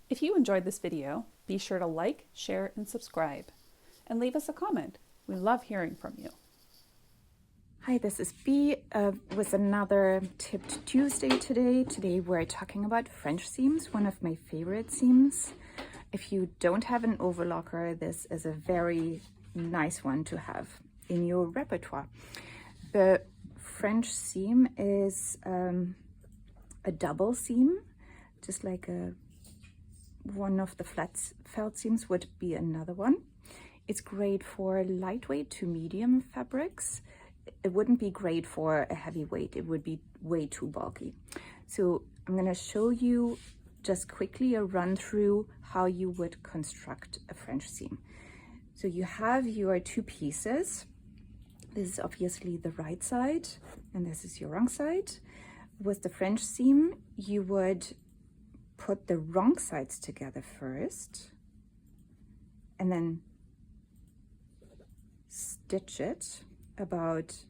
If you enjoyed this video, be sure to like, share, and subscribe, and leave us a comment. We love hearing from you. Hi, this is B with another Tipped Tuesday today. Today we're talking about French seams, one of my favorite seams. If you don't have an overlocker, this is a very nice one to have in your repertoire. The French seam is a double seam, just like one of the felt seams would be another one. It's great for lightweight to medium fabrics. It wouldn't be great for a heavyweight. It would be way too bulky. So I'm going to show you just quickly a run through how you would construct a French seam. So you have your two pieces. This is obviously the right side and this is your wrong side. With the French seam, you would put the wrong sides together first and then stitch it about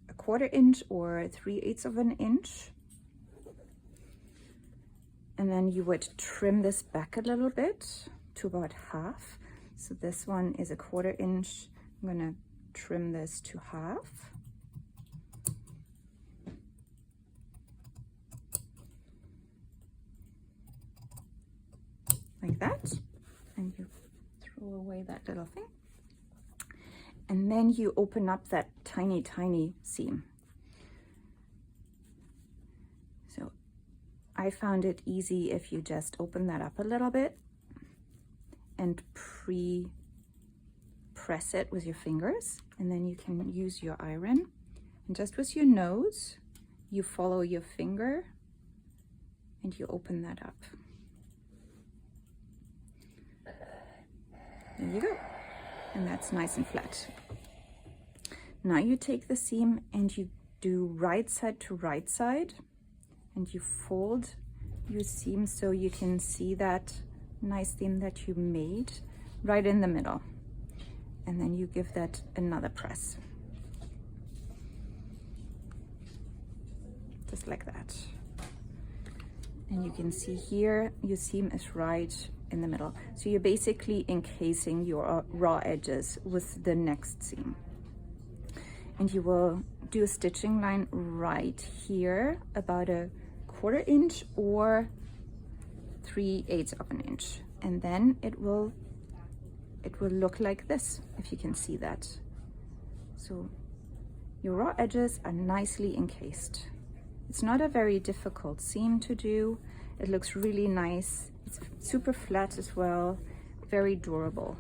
1/4 inch or 3/8 of an inch, and then you would trim this back a little bit to about half. So this one is 1/4 inch. I'm gonna trim this to half. Like that, and you throw away that little thing. And then you open up that tiny seam. So I found it easy if you just open that up a little bit and press it with your fingers, and then you can use your iron, and just with your nose you follow your finger and you open that up. There you go. And that's nice and flat. Now you take the seam and you do right side to right side, and you fold your seam so you can see that nice seam that you made right in the middle. And then you give that another press. Just like that. And you can see here your seam is right in the middle. So you're basically encasing your raw edges with the next seam. And you will do a stitching line right here, about 1/4 inch or 3/8 of an inch. And then it will look like this, if you can see that. So your raw edges are nicely encased. It's not a very difficult seam to do. It looks really nice. It's super flat as well, very durable.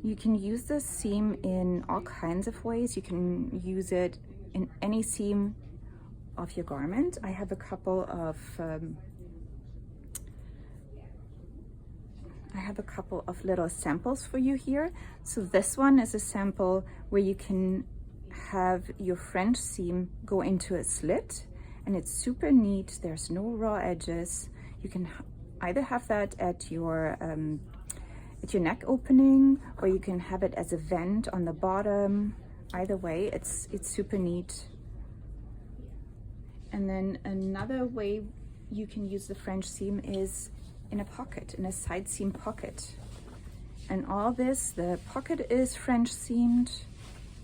You can use this seam in all kinds of ways. You can use it in any seam of your garment. I have a couple of little samples for you here. So this one is a sample where you can have your French seam go into a slit, and it's super neat. There's no raw edges. You can either have that at your neck opening, or you can have it as a vent on the bottom. Either way, it's super neat. And then another way you can use the French seam is in a pocket, in a side seam pocket. And all this, the pocket is French seamed,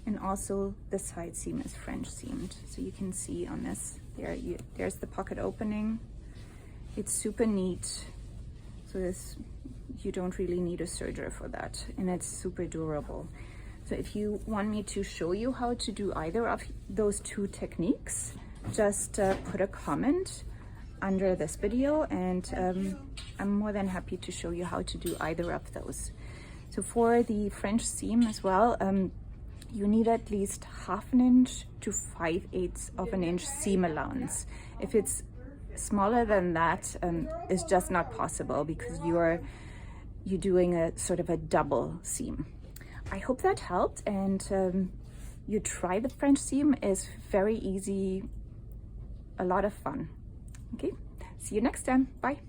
and also the side seam is French seamed. So you can see on this, there's the pocket opening. It's super neat. So you don't really need a serger for that, and it's super durable. So if you want me to show you how to do either of those two techniques, just put a comment under this video, and I'm more than happy to show you how to do either of those. So for the French seam as well, you need at least 1/2 inch to 5/8 of an inch seam allowance. If it's smaller than that, it's just not possible, because you're doing a sort of a double seam. I hope that helped, and you try the French seam. Is very easy, a lot of fun. Okay, see you next time. Bye.